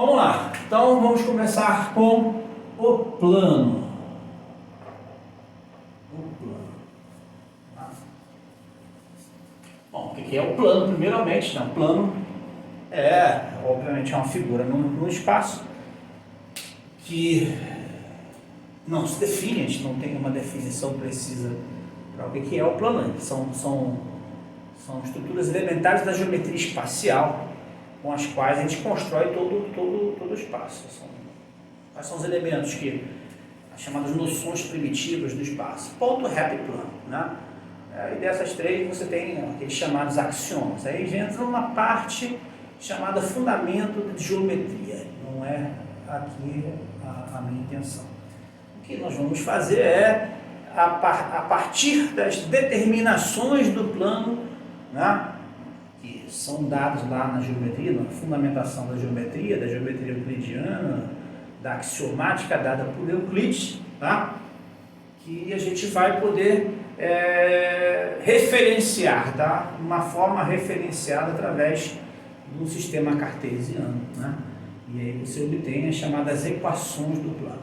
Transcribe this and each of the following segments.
Vamos lá, então vamos começar com o plano. Bom, o que é o plano, primeiramente? O plano obviamente, é uma figura no espaço que não se define, a gente não tem uma definição precisa para o que é o plano. São estruturas elementares da geometria espacial com as quais a gente constrói todo o espaço. Quais são os elementos as chamadas noções primitivas do espaço? Ponto, reto e plano, né? E dessas três você tem aqueles chamados axiomas. Aí entra uma parte chamada fundamento de geometria. Não é aqui a minha intenção. O que nós vamos fazer é, a partir das determinações do plano, né, que são dados lá na geometria, na fundamentação da geometria euclidiana, da axiomática dada por Euclides, tá? Que a gente vai poder referenciar, tá? Uma forma referenciada através do sistema cartesiano, né? E aí você obtém as chamadas equações do plano.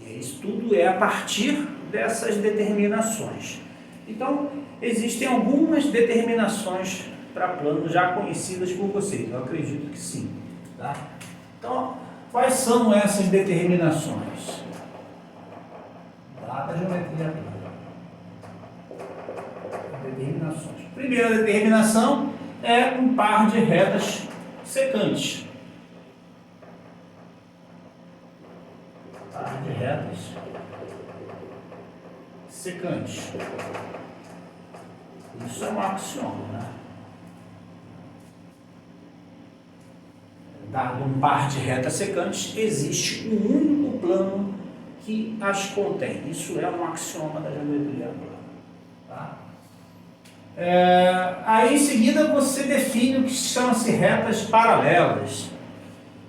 E isso tudo é a partir dessas determinações. Então, existem algumas determinações para plano já conhecidas por vocês, eu acredito que sim, tá? Então, quais são essas determinações? Da geometria plana. Determinações. Primeira determinação é um par de retas secantes. Par de retas secantes. Isso é um axioma, né? Dado um par de retas secantes, existe um único plano que as contém. Isso é um axioma da geometria plana. Tá? Aí em seguida você define o que chama-se retas paralelas.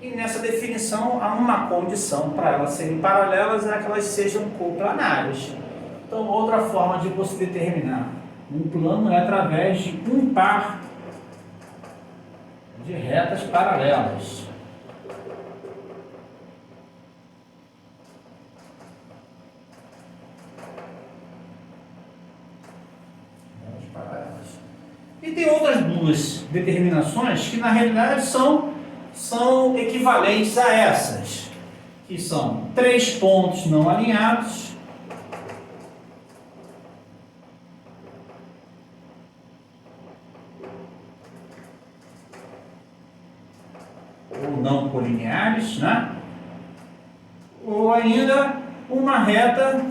E nessa definição há uma condição para elas serem paralelas, é que elas sejam coplanares. Então outra forma de você determinar um plano é através de um par de retas paralelas. E tem outras duas determinações que na realidade são equivalentes a essas, que são três pontos não alinhados ou não colineares, né? Ou ainda uma reta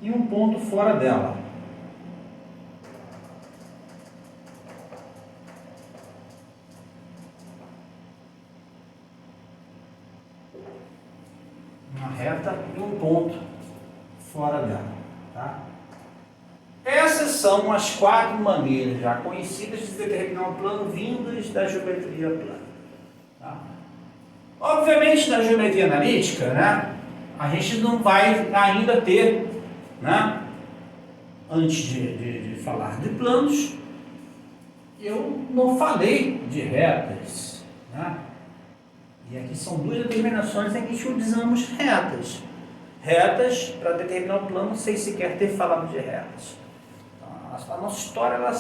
e um ponto fora dela. Uma reta e um ponto fora dela. Tá? Essas são as quatro maneiras já conhecidas de determinar um plano vindas da geometria plana. Tá? Obviamente, na geometria analítica, né, a gente não vai ainda ter, né, antes de falar de planos, eu não falei de retas, né? E aqui são duas determinações em que utilizamos retas. Retas para determinar um plano sem sequer ter falado de retas. Então, a nossa história ela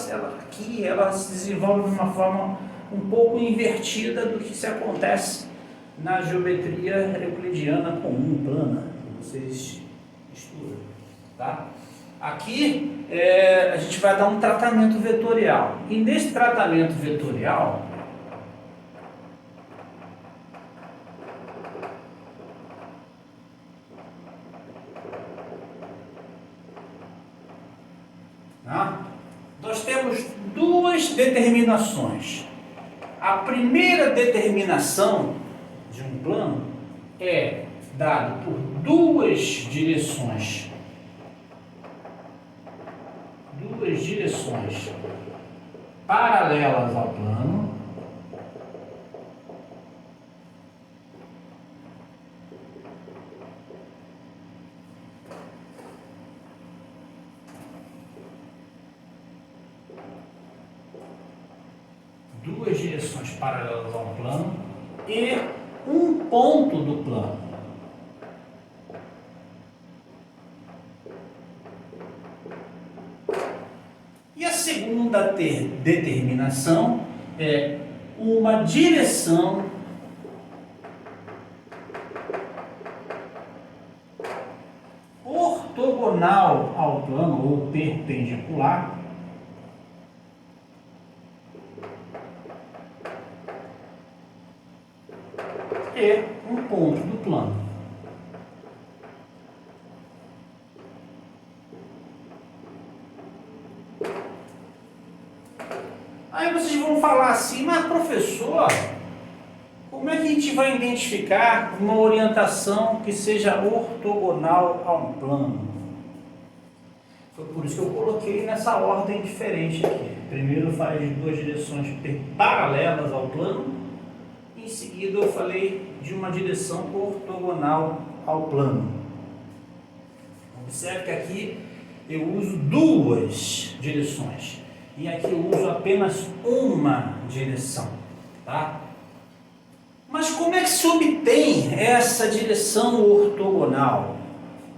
se desenvolve de uma forma um pouco invertida do que se acontece na geometria euclidiana comum, plana, que vocês estudam. Tá? Aqui a gente vai dar um tratamento vetorial. E nesse tratamento vetorial, nós temos duas determinações. A primeira determinação de um plano é dada por duas direções paralelas ao plano, duas direções paralelas a um plano e um ponto do plano. E a segunda determinação é uma direção ortogonal ao plano ou perpendicular e um ponto do plano. Aí vocês vão falar assim, mas professor, como é que a gente vai identificar uma orientação que seja ortogonal a um plano? Foi por isso que eu coloquei nessa ordem diferente aqui. Primeiro eu falei de duas direções paralelas ao plano, e em seguida eu falei de uma direção ortogonal ao plano. Observe que aqui eu uso duas direções. E aqui eu uso apenas uma direção, tá? Mas como é que se obtém essa direção ortogonal?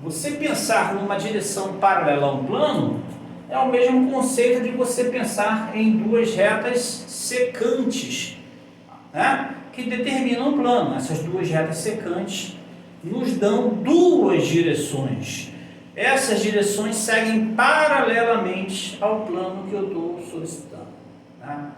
Você pensar numa direção paralela a um plano é o mesmo conceito de você pensar em duas retas secantes, né? Que determinam o plano. Essas duas retas secantes nos dão duas direções. Essas direções seguem paralelamente ao plano que eu estou solicitando, né?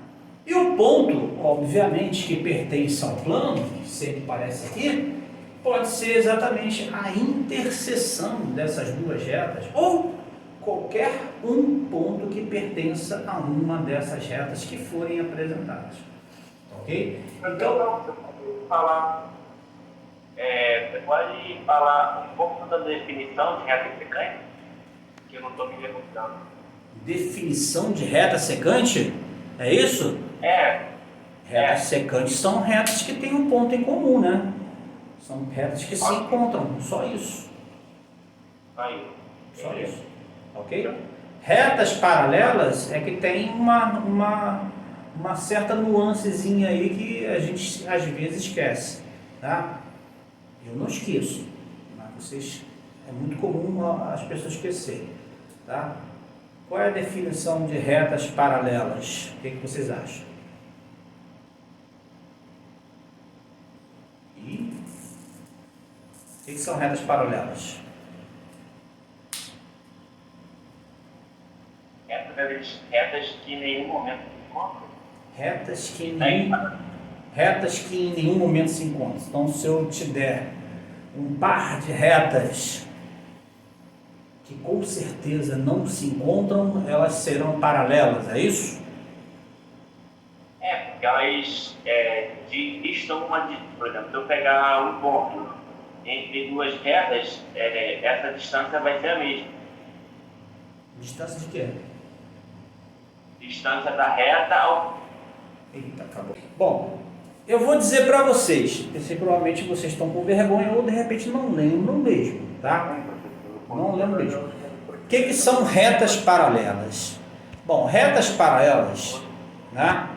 E o ponto, obviamente, que pertence ao plano, que sempre aparece aqui, pode ser exatamente a interseção dessas duas retas ou qualquer um ponto que pertença a uma dessas retas que forem apresentadas. Ok? Então, você pode falar um pouco da definição de reta secante? Que eu não estou me lembrando. Definição de reta secante? É isso? Retas secantes são retas que têm um ponto em comum, né? São retas que se encontram, só isso. Só isso. Ok? Retas paralelas é que tem uma certa nuancezinha aí que a gente às vezes esquece, tá? Eu não esqueço, mas é muito comum as pessoas esquecerem, tá? Qual é a definição de retas paralelas? O que vocês acham? E o que são retas paralelas? Retas que em nenhum momento se encontram. Retas que em nenhum momento se encontram. Então, se eu te der um par de retas que com certeza não se encontram, elas serão paralelas, é isso? Porque elas distam por exemplo, se eu pegar um ponto entre duas retas, essa distância vai ser a mesma. Distância de quê? Distância da reta ao... Eita, acabou. Bom, eu vou dizer para vocês, porque provavelmente vocês estão com vergonha ou de repente não lembram mesmo, tá? Não lembro mesmo. O que são retas paralelas? Bom, retas paralelas, né,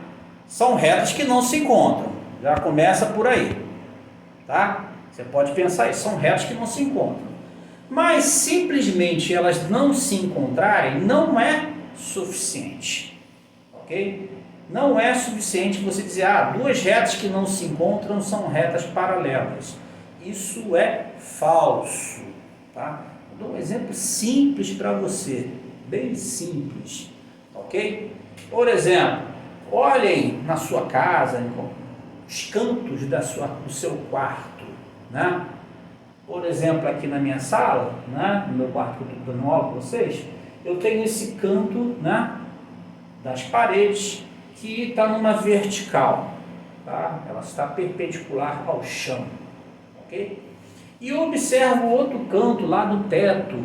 são retas que não se encontram. Já começa por aí, tá? Você pode pensar isso, são retas que não se encontram. Mas simplesmente elas não se encontrarem não é suficiente, ok? Não é suficiente você dizer, duas retas que não se encontram são retas paralelas. Isso é falso, tá? Vou dar um exemplo simples para você, bem simples, ok? Por exemplo, olhem na sua casa, os cantos do seu quarto, né? Por exemplo, aqui na minha sala, né, no meu quarto que eu estou dando aula para vocês, eu tenho esse canto, né, das paredes que está numa vertical, tá? Ela está perpendicular ao chão, ok? E eu observo outro canto lá do teto,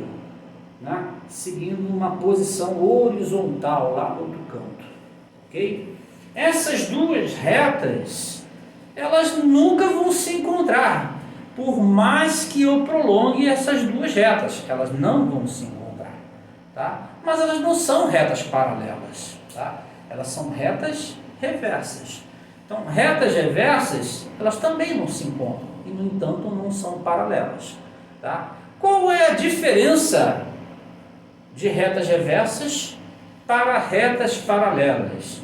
né, seguindo uma posição horizontal lá no outro canto, ok? Essas duas retas, elas nunca vão se encontrar, por mais que eu prolongue essas duas retas, elas não vão se encontrar, tá? Mas elas não são retas paralelas, tá? Elas são retas reversas. Então, retas reversas, elas também não se encontram e, no entanto, não são paralelas. Tá? Qual é a diferença de retas reversas para retas paralelas?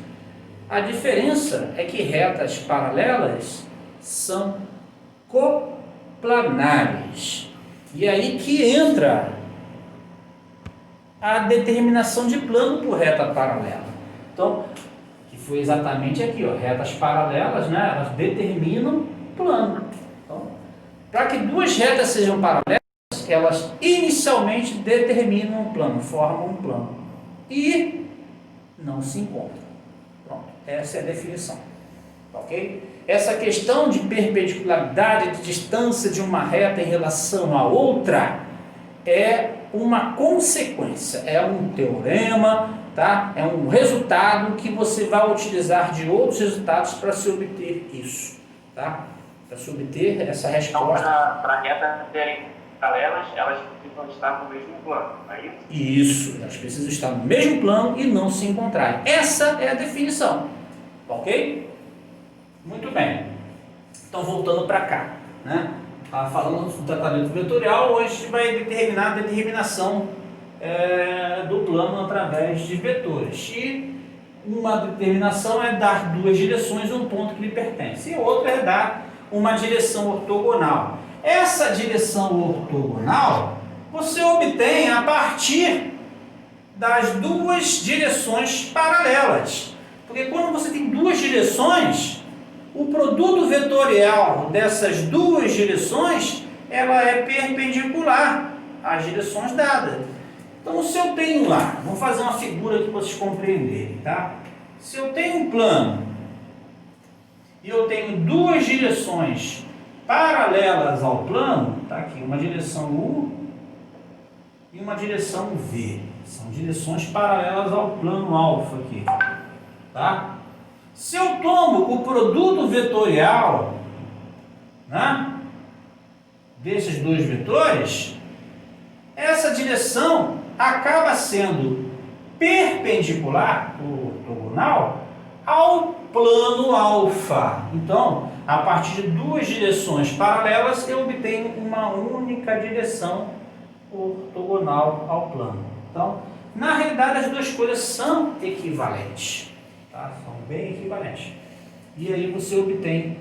A diferença é que retas paralelas são coplanares. E aí que entra a determinação de plano por reta paralela. Então, que foi exatamente aqui, ó, retas paralelas, né, elas determinam plano. Então, para que duas retas sejam paralelas, elas inicialmente determinam um plano, formam um plano e não se encontram. Pronto, essa é a definição. Ok? Essa questão de perpendicularidade, de distância de uma reta em relação à outra, é uma consequência, é um teorema, tá? É um resultado que você vai utilizar de outros resultados para se obter isso, tá? Para se obter essa resposta. Então, para retas serem paralelas, elas precisam estar no mesmo plano, não é isso? Isso, elas precisam estar no mesmo plano e não se encontrarem. Essa é a definição, ok? Muito bem. Então, voltando para cá, né? Falando do tratamento vetorial, hoje a gente vai determinar a determinação do plano através de vetores. E uma determinação é dar duas direções a um ponto que lhe pertence, e outra é dar uma direção ortogonal. Essa direção ortogonal você obtém a partir das duas direções paralelas. Porque quando você tem duas direções, o produto vetorial dessas duas direções, ela é perpendicular às direções dadas. Então, se eu tenho lá, vou fazer uma figura aqui para vocês compreenderem, tá? Se eu tenho um plano e eu tenho duas direções paralelas ao plano, tá aqui, uma direção U e uma direção V. São direções paralelas ao plano alfa aqui, tá? Se eu tomo o produto vetorial, né, desses dois vetores, essa direção acaba sendo perpendicular, ortogonal, ao plano alfa. Então, a partir de duas direções paralelas, eu obtenho uma única direção ortogonal ao plano. Então, na realidade, as duas coisas são equivalentes. Tá? São bem equivalentes. E aí você obtém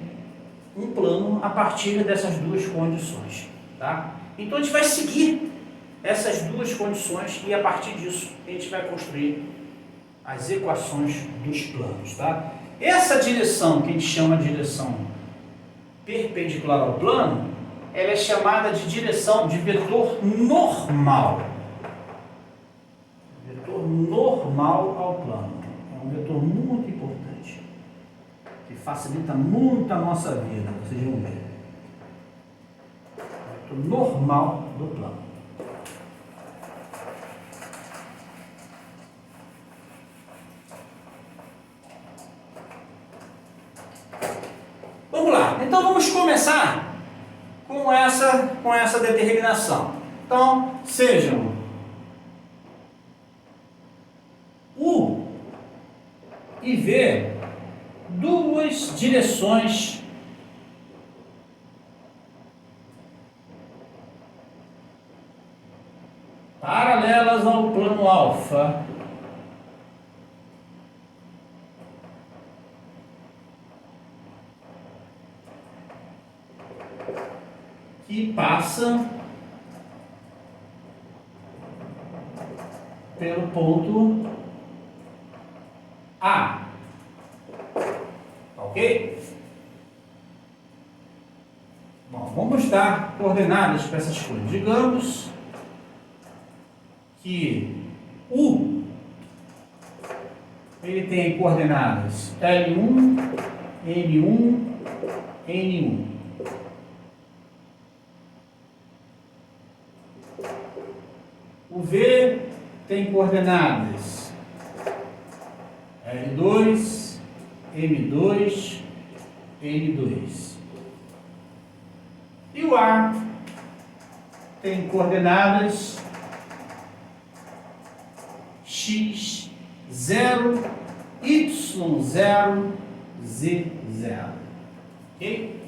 um plano a partir dessas duas condições. Tá? Então a gente vai seguir essas duas condições e a partir disso a gente vai construir as equações dos planos. Tá? Essa direção que a gente chama de direção perpendicular ao plano, ela é chamada de direção de vetor normal. Vetor normal ao plano. É um vetor muito importante, que facilita muito a nossa vida, vocês vão ver. Vetor normal do plano. Vamos lá, então vamos começar com essa determinação. Então, sejam U e V, duas direções paralelas ao plano alfa, que passa pelo ponto A. Ok? Bom, vamos dar coordenadas para essas coisas. Digamos que U ele tem coordenadas L1, N1, N1. O V tem coordenadas L2, M2, N2. E o A tem coordenadas X0, y0, z0. Ok?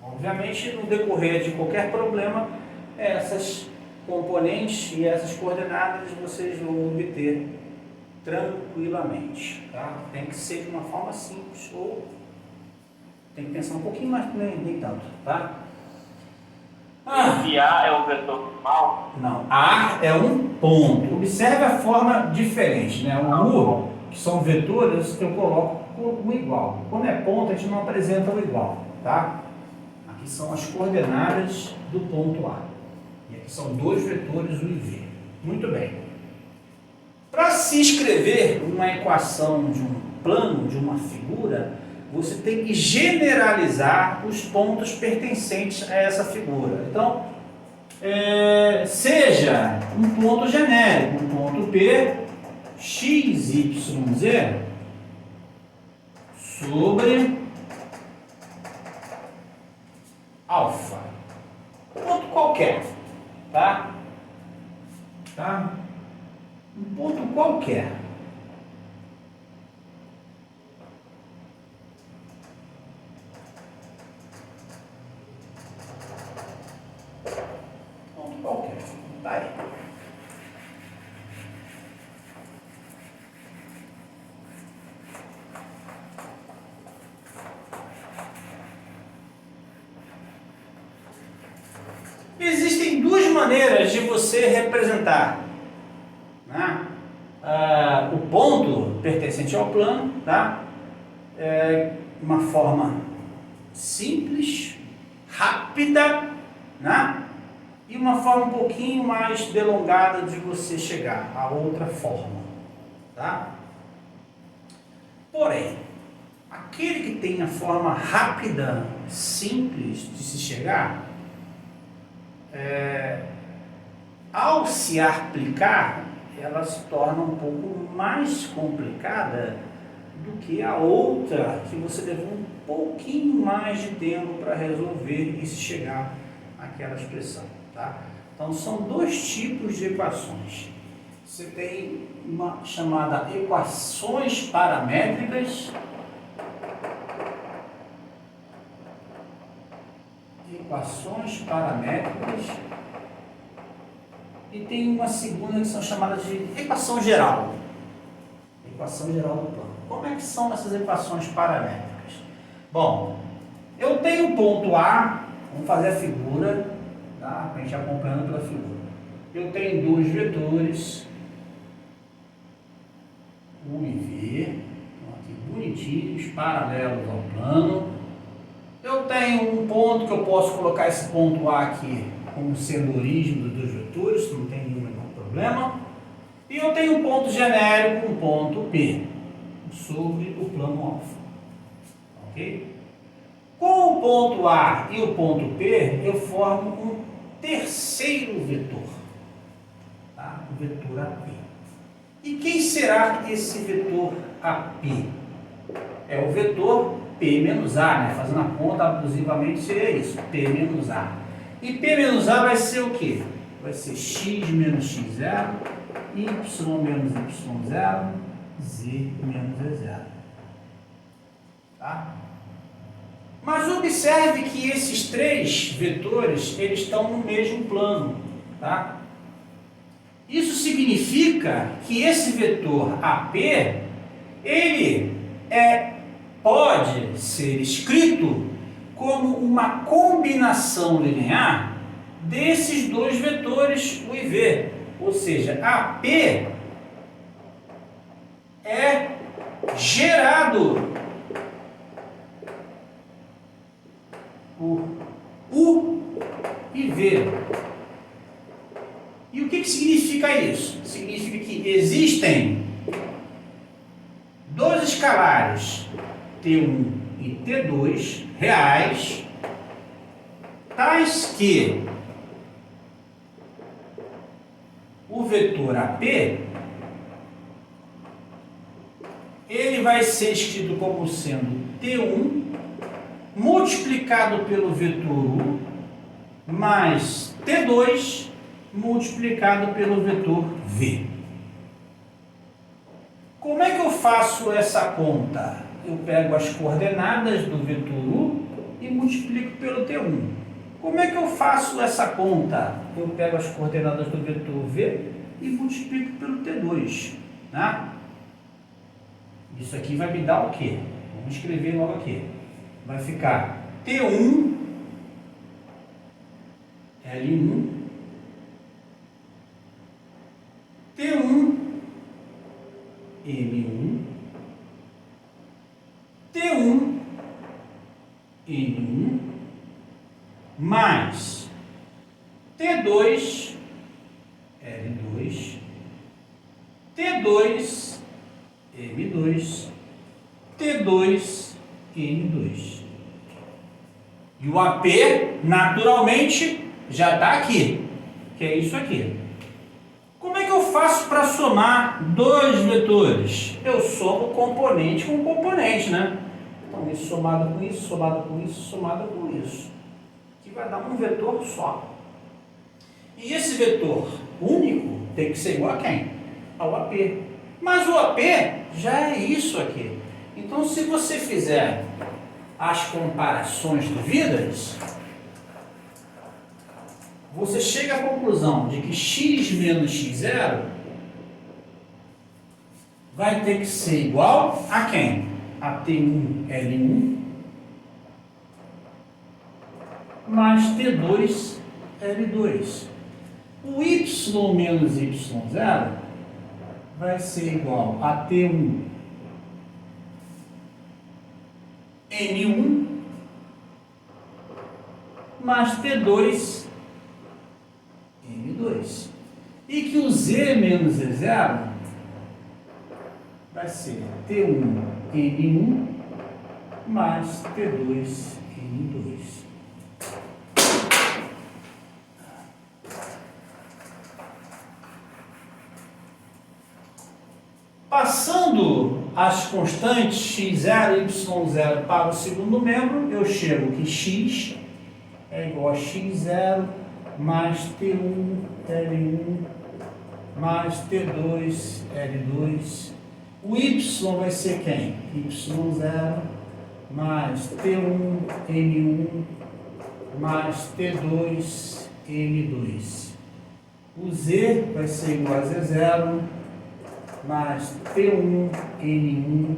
Obviamente, no decorrer de qualquer problema, essas componentes e essas coordenadas vocês vão obter tranquilamente. Tá? Tem que ser de uma forma simples ou tem que pensar um pouquinho mais, nem tanto. Tá? E A é o vetor normal? Não, A é um ponto. Observe a forma diferente, né? O U, que são vetores, que eu coloco o igual. Quando é ponto, a gente não apresenta o igual, tá? Aqui são as coordenadas do ponto A. E aqui são dois vetores, U e V. Muito bem. Para se escrever uma equação de um plano, de uma figura, você tem que generalizar os pontos pertencentes a essa figura. Então, seja um ponto genérico, um ponto P, x, y, z, sobre alfa. Ponto qualquer, tá? Um ponto qualquer. Ponto qualquer. Tá aí. Existem duas maneiras de você representar, né, o ponto pertencente ao plano, tá? Uma forma simples, rápida, né? E uma forma um pouquinho mais delongada de você chegar a outra forma, tá? Porém, aquele que tem a forma rápida, simples de se chegar, ao se aplicar, ela se torna um pouco mais complicada do que a outra, que você levou um pouquinho mais de tempo para resolver e se chegar àquela expressão, tá? Então, são dois tipos de equações. Você tem uma chamada equações paramétricas, e tem uma segunda que são chamadas de equação geral do plano. Como é que são essas equações paramétricas? Bom, eu tenho um ponto A, vamos fazer a figura, tá? Para a gente acompanhando pela figura. Eu tenho dois vetores, U e V, estão aqui bonitinhos, paralelos ao plano. Eu tenho um ponto que eu posso colocar esse ponto A aqui como sendo a origem dos dois vetores, não tem nenhum problema. E eu tenho um ponto genérico, um ponto P, sobre o plano alfa. Ok? Com o ponto A e o ponto P, eu formo um terceiro vetor, tá? O vetor AP. E quem será esse vetor AP? É o vetor P menos A, né? Fazendo a conta abusivamente seria isso, P menos A. E P menos A vai ser o quê? Vai ser x menos x0, y menos y0, z menos z0. Tá? Mas observe que esses três vetores, eles estão no mesmo plano, tá? Isso significa que esse vetor AP, ele pode ser escrito como uma combinação linear desses dois vetores U e V. Ou seja, AP é gerado por U e V. E o que significa isso? Significa que existem dois escalares, T1 e T2, reais, tais que o vetor AP ele vai ser escrito como sendo T1 multiplicado pelo vetor U mais T2 multiplicado pelo vetor V. Como é que eu faço essa conta? Eu pego as coordenadas do vetor U e multiplico pelo T1. Como é que eu faço essa conta? Eu pego as coordenadas do vetor V e multiplico pelo T2. Né? Isso aqui vai me dar o quê? Vamos escrever logo aqui. Vai ficar T1, L1, T1, M1, T1, N1, mais T2, L2, T2, M2, T2, N2. E o AP, naturalmente, já está aqui, que é isso aqui. Como é que eu faço para somar dois vetores? Eu somo componente com componente, né? Então, isso somado com isso, somado com isso, somado com isso. Que vai dar um vetor só. E esse vetor único tem que ser igual a quem? Ao AP. Mas o AP já é isso aqui. Então, se você fizer as comparações devidas, você chega à conclusão de que x menos x0 vai ter que ser igual a quem? A T1, L1 mais T2, L2. O y menos y0 vai ser igual a T1, N1 mais T2, N2. E que o z menos z0 vai ser T1, N1 mais T2, N2. Passando as constantes x0 e y0 para o segundo membro, eu chego que x é igual a x0 mais T1, L1 mais T2, L2. O y vai ser quem? y0 mais T1, N1 mais T2, N2. O z vai ser igual a z0 mais T1, N1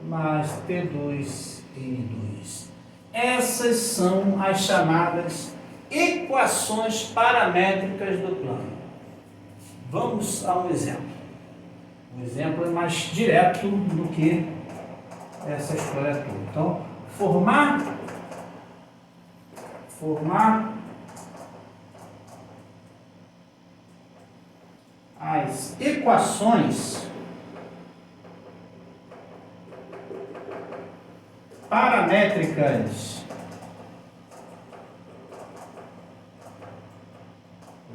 mais T2, N2. Essas são as chamadas equações paramétricas do plano. Vamos a um exemplo. O exemplo é mais direto do que essa história toda. Então, formar as equações paramétricas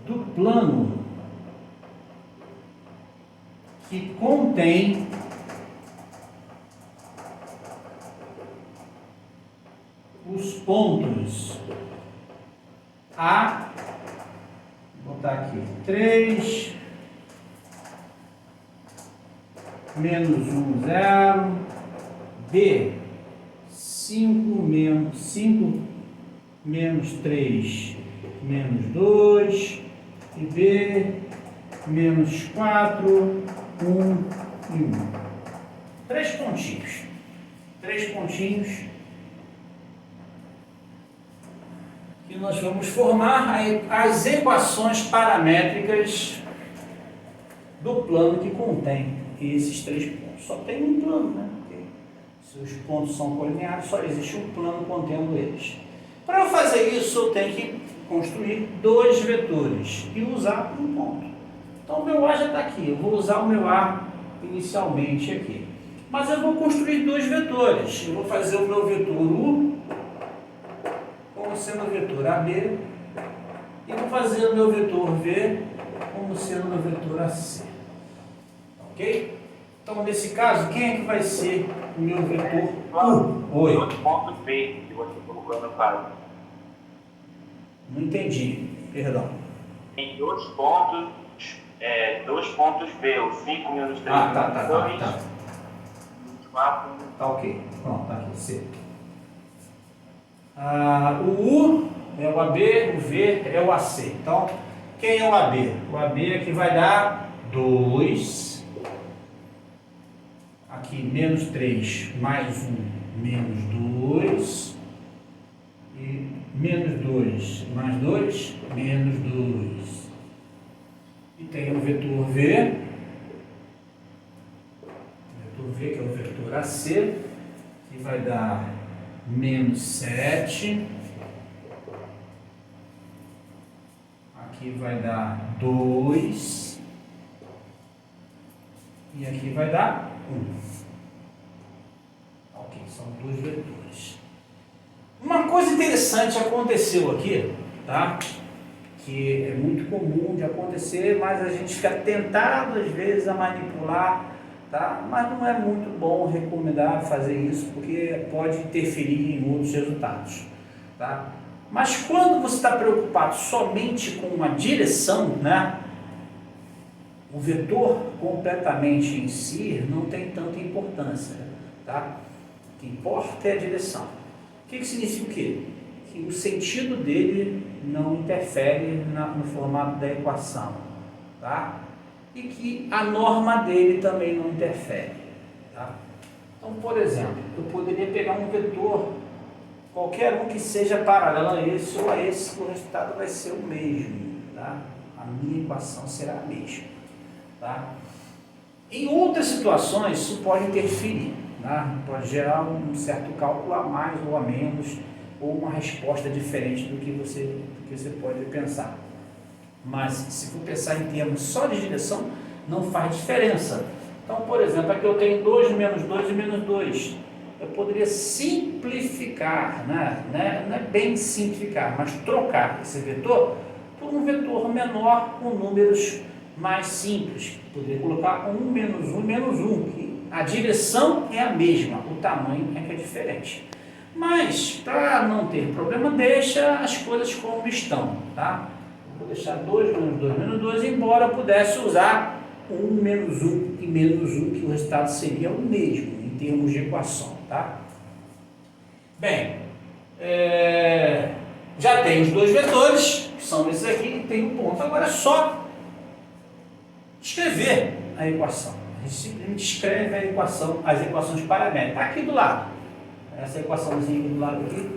do plano que contém os pontos A, vou botar aqui 3, menos 1, 0, B, 5, menos 3, menos 2, e B, menos 4, 1 e 1. Três pontinhos que nós vamos formar as equações paramétricas do plano que contém esses três pontos. Só tem um plano, né? Porque se os pontos são colineares, só existe um plano contendo eles. Para eu fazer isso, eu tenho que construir dois vetores e usar um ponto. Então, o meu A já está aqui. Eu vou usar o meu A inicialmente aqui. Mas eu vou construir dois vetores. Eu vou fazer o meu vetor U como sendo o vetor AB e vou fazer o meu vetor V como sendo o meu vetor AC. Ok? Então, nesse caso, quem é que vai ser o meu vetor U? Oi. Dois pontos B que você colocou no caso. Não entendi, perdão. Tem dois pontos 2 pontos B, o 5 menos 3 tá. 2, 4. Tá ok. Pronto, tá aqui. C. O U é o AB, o V é o AC. Então, quem é o AB? O AB aqui vai dar 2. Aqui, menos 3, mais 1, menos 2. E menos 2, mais 2, menos 2. E tem o vetor V. O vetor V, que é o vetor AC, que vai dar menos 7. Aqui vai dar 2. E aqui vai dar 1. Ok, são 2 vetores. Uma coisa interessante aconteceu aqui, tá? Que é muito comum de acontecer, mas a gente fica tentado às vezes a manipular, tá? Mas não é muito bom recomendar fazer isso, porque pode interferir em outros resultados, tá? Mas quando você está preocupado somente com uma direção, né? O vetor completamente em si não tem tanta importância, tá? O que importa é a direção. O que significa o quê? Que o sentido dele não interfere no formato da equação, tá? E que a norma dele também não interfere, tá? Então, por exemplo, eu poderia pegar um vetor, qualquer um que seja paralelo a esse ou a esse, o resultado vai ser o mesmo, tá? A minha equação será a mesma, tá? Em outras situações, isso pode interferir, tá? Pode gerar um certo cálculo a mais ou a menos, ou uma resposta diferente do que você pode pensar. Mas se for pensar em termos só de direção, não faz diferença. Então, por exemplo, aqui eu tenho 2 menos 2 e menos 2. Eu poderia simplificar, né? Não é bem simplificar, mas trocar esse vetor por um vetor menor com números mais simples. Poderia colocar 1 menos 1 menos 1, que a direção é a mesma, o tamanho é que é diferente. Mas, para não ter problema, deixa as coisas como estão, tá? Vou deixar 2 menos 2 menos 2, embora eu pudesse usar 1 menos 1 e menos 1, que o resultado seria o mesmo, em termos de equação, tá? Bem, já tem os 2 vetores, que são esses aqui, e tem um ponto. Agora é só escrever a equação. A gente simplesmente escreve a equação, as equações paramétricas. Está aqui do lado. Essa equaçãozinha do lado aqui,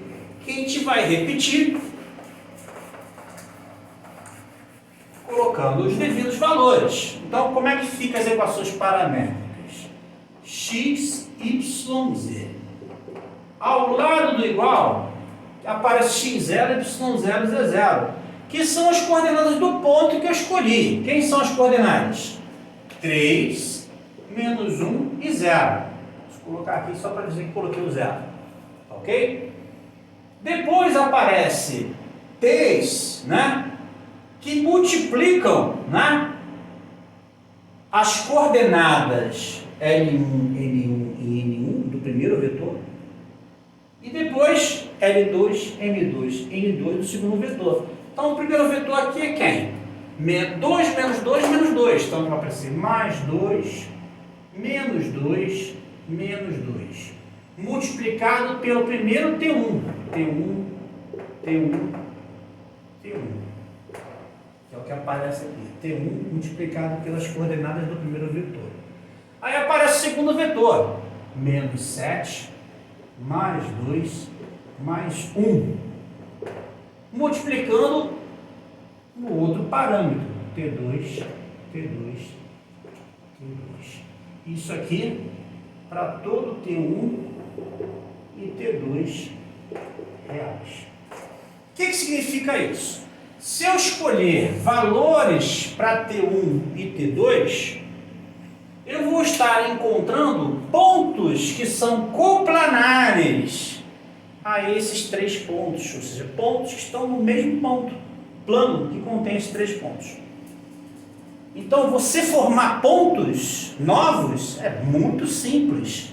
que a gente vai repetir, colocando os devidos valores. Então, como é que ficam as equações paramétricas? X, Y, Z. Ao lado do igual, aparece x0, y0 e z0, que são as coordenadas do ponto que eu escolhi. Quem são as coordenadas? 3, menos 1 e 0. Vou colocar aqui só para dizer que coloquei o 0. Ok? Depois aparece t's, né? Que multiplicam, né? As coordenadas L1, N1 e N1 do primeiro vetor. E depois L2, M2, N2 do segundo vetor. Então o primeiro vetor aqui é quem? 2 menos 2 menos 2. Então vai aparecer mais 2, menos 2, menos 2. Multiplicado pelo primeiro T1. T1, T1, T1. Que é o que aparece aqui. T1 multiplicado pelas coordenadas do primeiro vetor. Aí aparece o segundo vetor. Menos 7, mais 2, mais 1. Multiplicando o outro parâmetro. T2, T2, T2. Isso aqui para todo T1 e T2 reais. O que significa isso? Se eu escolher valores para T1 e T2, eu vou estar encontrando pontos que são coplanares a esses 3 pontos, ou seja, pontos que estão no mesmo ponto, plano que contém esses 3 pontos. Então, você formar pontos novos é muito simples.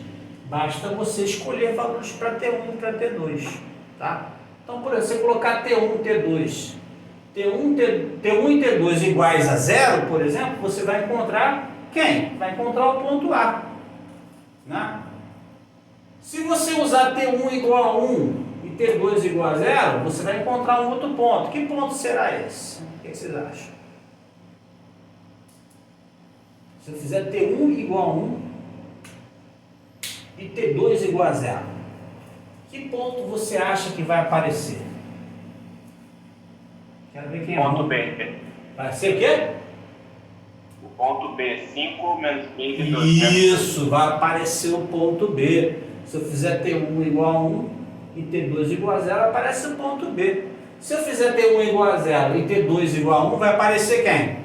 Basta você escolher valores para T1 e para T2, tá? Então, por exemplo, você colocar T1 e T2 T1 e T2 iguais a zero, por exemplo, você vai encontrar quem? Vai encontrar o ponto A. Né? Se você usar T1 igual a 1 e T2 igual a zero, você vai encontrar um outro ponto. Que ponto será esse? O que vocês acham? Se eu fizer T1 igual a 1 e T2 igual a zero, que ponto você acha que vai aparecer? Quero ver quem é. Ponto B. Vai ser o quê? O ponto B, 5 menos 15, 2. Isso, vai aparecer o ponto B. Se eu fizer T1 igual a 1 e T2 igual a zero, aparece o ponto B. Se eu fizer T1 igual a zero e T2 igual a 1, vai aparecer quem?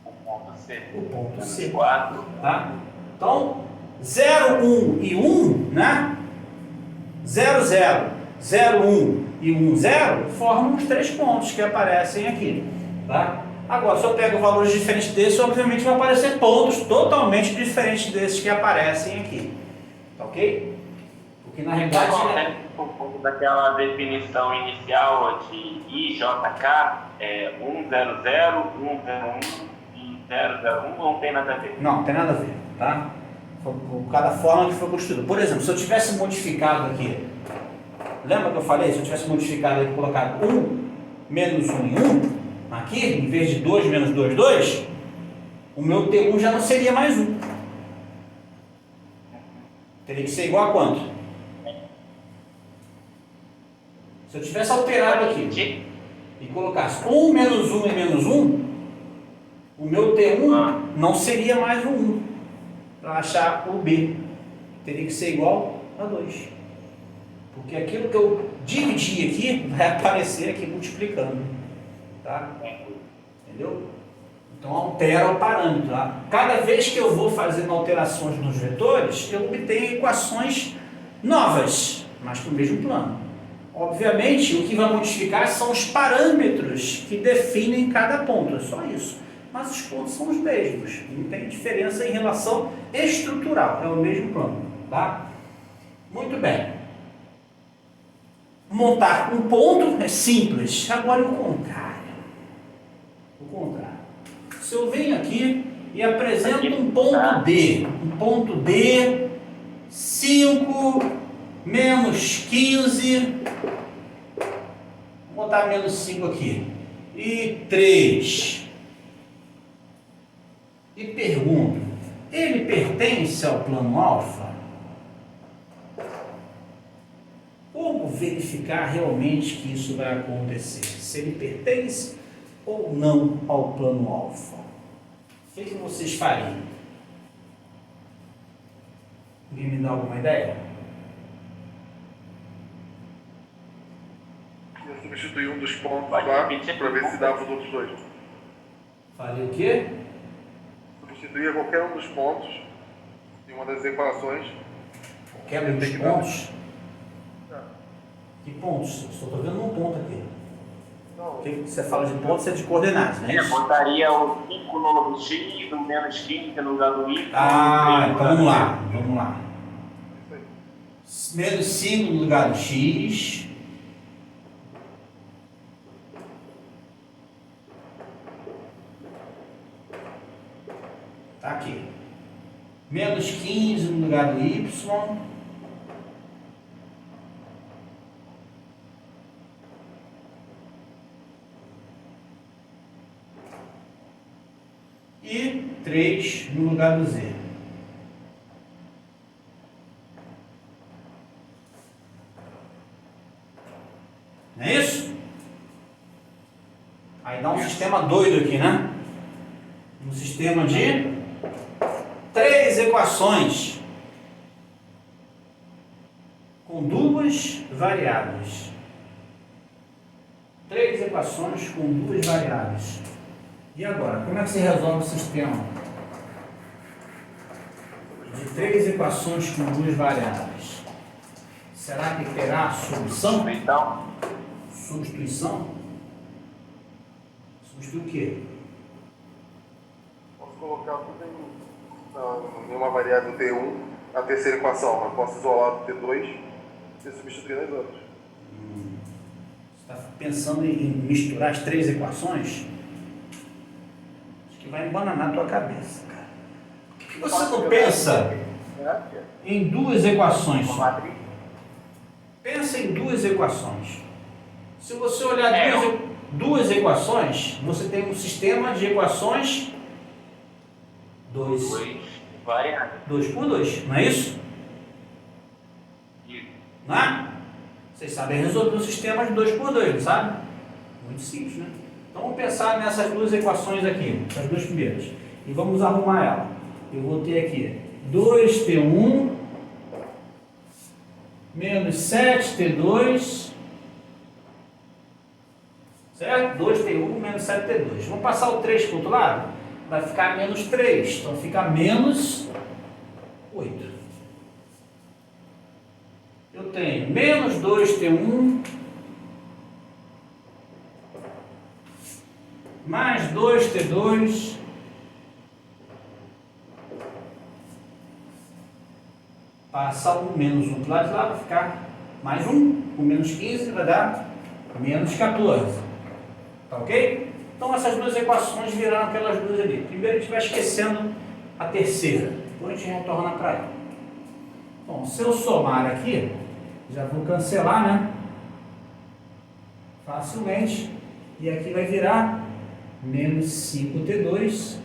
O ponto C. O ponto C. 4. Tá? Então, 0, 1 e 1, né? 0, 0, 0, 1 e 1, 0 formam os 3 pontos que aparecem aqui. Tá? Agora, se eu pego valores diferentes desses, obviamente vai aparecer pontos totalmente diferentes desses que aparecem aqui. Tá ok? Porque na realidade... Por conta daquela definição inicial de IJK, 100, 101 e 001 não tem nada a ver. Não tem nada a ver, tá? Por cada forma que foi construída. Por exemplo, se eu tivesse modificado aqui, lembra que eu falei? Se eu tivesse modificado aqui, colocado 1 menos 1 em 1, aqui, em vez de 2 menos 2, 2, o meu T1 já não seria mais 1. Teria que ser igual a quanto? Se eu tivesse alterado aqui e colocasse 1 menos 1 e menos 1, o meu T1 não seria mais o 1. Para achar o B, teria que ser igual a 2. Porque aquilo que eu dividi aqui vai aparecer aqui multiplicando. Tá? Entendeu? Então altera o parâmetro. Tá? Cada vez que eu vou fazendo alterações nos vetores, eu obtenho equações novas, mas para o mesmo plano. Obviamente, o que vai modificar são os parâmetros que definem cada ponto, é só isso. Mas os pontos são os mesmos, não tem diferença em relação estrutural, é o mesmo plano. Tá? Muito bem. Montar um ponto é simples, agora o contrário. O contrário. Se eu venho aqui e apresento um ponto D, 5 menos 15, vou botar menos 5 aqui, e 3. E pergunto, ele pertence ao plano alfa? Como verificar realmente que isso vai acontecer? Se ele pertence ou não ao plano alfa? O que vocês fariam? Alguém me dá alguma ideia? Eu substituí um dos pontos lá para ver se dava os outros dois. Faria o quê? Substituía qualquer um dos pontos em uma das equações. Qualquer um dos pontos? Que pontos? Eu só estou vendo um ponto aqui. Porque você fala de pontos, é de coordenadas, não é isso? Botaria o 5 no lugar do X, o menos 15 no lugar do Y. Ah, então vamos lá. Vamos lá. Menos 5 no lugar do X. Tá aqui. Menos 15 no lugar do Y. E 3 no lugar do Z. Não é isso? Aí dá um sistema doido aqui, né? Um sistema de 3 equações com 2 variáveis. 3 equações com 2 variáveis. E agora, como é que você resolve o sistema de 3 equações com 2 variáveis? Será que terá solução? Então, Substituição? Substitui o quê? Posso colocar tudo em uma variável T1, a terceira equação. Eu posso isolar o T2 e substituir nas outras. pensando em misturar as 3 equações, acho que vai embananar a tua cabeça, cara. Por que você não pensa em 2 equações só? Pensa em 2 equações. Se você olhar 2 equações, você tem um sistema de equações 2 por 2, não é isso? Não é? Vocês sabem resolver os sistemas 2 por 2, não sabe? Muito simples, né? Então vamos pensar nessas 2 equações aqui, as 2 primeiras, e vamos arrumar ela. Eu vou ter aqui 2t1 menos 7t2, certo? 2t1 menos 7t2. Vamos passar o 3 para o outro lado? Vai ficar menos 3, então fica menos 8. Eu tenho menos 2t1 mais 2t2 passar um menos 1 para o lado de lá, vai ficar mais 1, com menos 15 vai dar menos 14. Tá ok? Então essas 2 equações viraram aquelas 2 ali. Primeiro a gente vai esquecendo a terceira, depois a gente retorna para ela. Bom, se eu somar aqui, já vou cancelar, né? Facilmente. E aqui vai virar menos 5t2.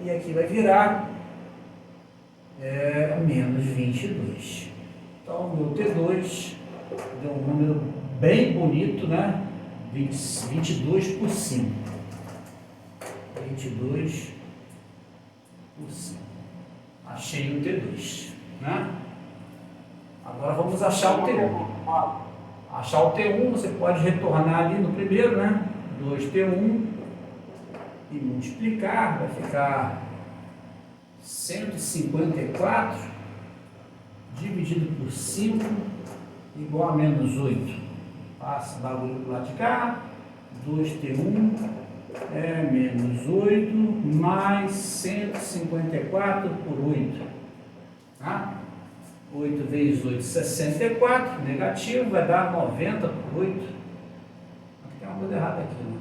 E aqui vai virar menos 22. Então, o meu T2 deu um número bem bonito, né? 22 por 5. 22 por 5. Achei o T2, né? Agora vamos achar o T1. Achar o T1, você pode retornar ali no primeiro, né? 2t1 e multiplicar, vai ficar 154 dividido por 5 igual a menos 8. Passa o bagulho para o lado de cá. 2t1 é menos 8 mais 154 por 8. Tá? 8 vezes 8, 64. Negativo vai dar 90 por 8. Aqui tem uma coisa errada aqui, né?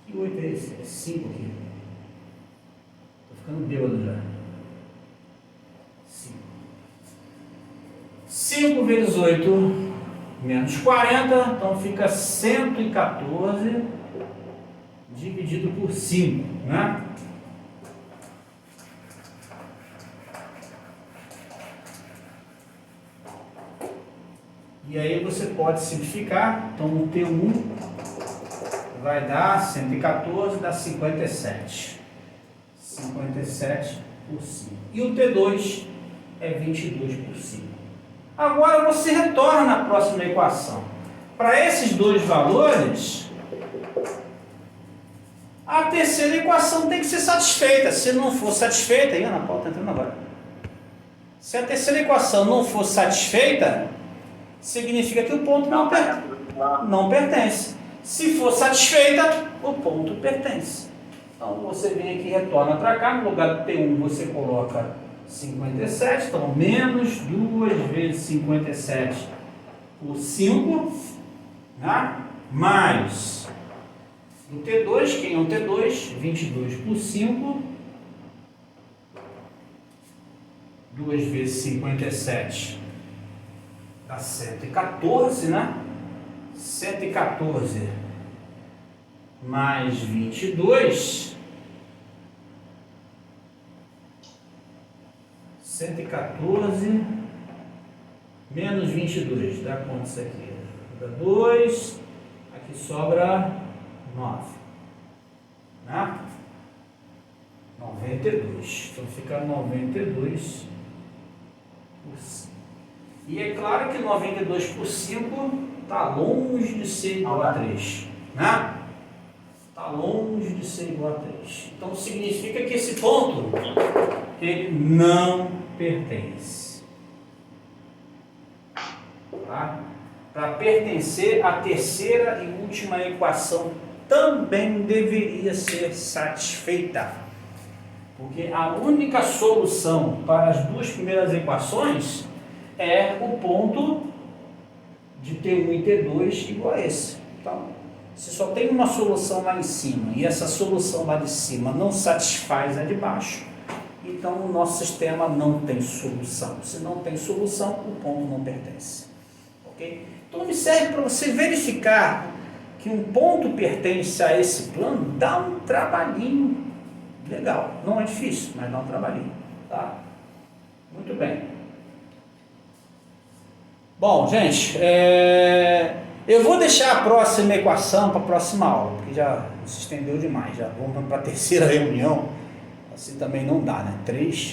Que 8 é esse? É 5 aqui. Estou ficando bêbado já. 5 vezes 8 menos 40, então fica 114 dividido por 5, né? E aí você pode simplificar, então o T1 vai dar 114, dá 57. 57 por 5. E o T2 é 22 por 5. Agora você retorna à próxima equação. Para esses dois valores, a terceira equação tem que ser satisfeita. Se não for satisfeita, aí a Ana Paula está entrando agora. Se a terceira equação não for satisfeita, significa que o ponto não pertence. Se for satisfeita, o ponto pertence. Então você vem aqui e retorna para cá. No lugar do T1 você coloca 57, então menos 2 vezes 57 por 5, né? Mais o T2, quem é o T2? 22 por 5, 2 vezes 57 dá 114, né? 114 mais 22, 114 menos 22, dá quanto isso aqui? Dá 2, aqui sobra 9, né? 92, então fica 92 por 5. E é claro que 92 por 5 está longe de ser igual a 3, né? Está longe de ser igual a 3. Então significa que esse ponto, ele não pertence. Tá? Para pertencer, a terceira e última equação também deveria ser satisfeita. Porque a única solução para as duas primeiras equações é o ponto de T1 e T2 igual a esse. Então, se só tem uma solução lá em cima e essa solução lá de cima não satisfaz a de baixo, então o nosso sistema não tem solução. Se não tem solução, o ponto não pertence. Ok? Então me serve para você verificar que um ponto pertence a esse plano, dá um trabalhinho legal. Não é difícil, mas dá um trabalhinho. Tá? Muito bem. Bom, gente, eu vou deixar a próxima equação para a próxima aula, porque já se estendeu demais. Já vamos para a terceira reunião, assim também não dá, né? 3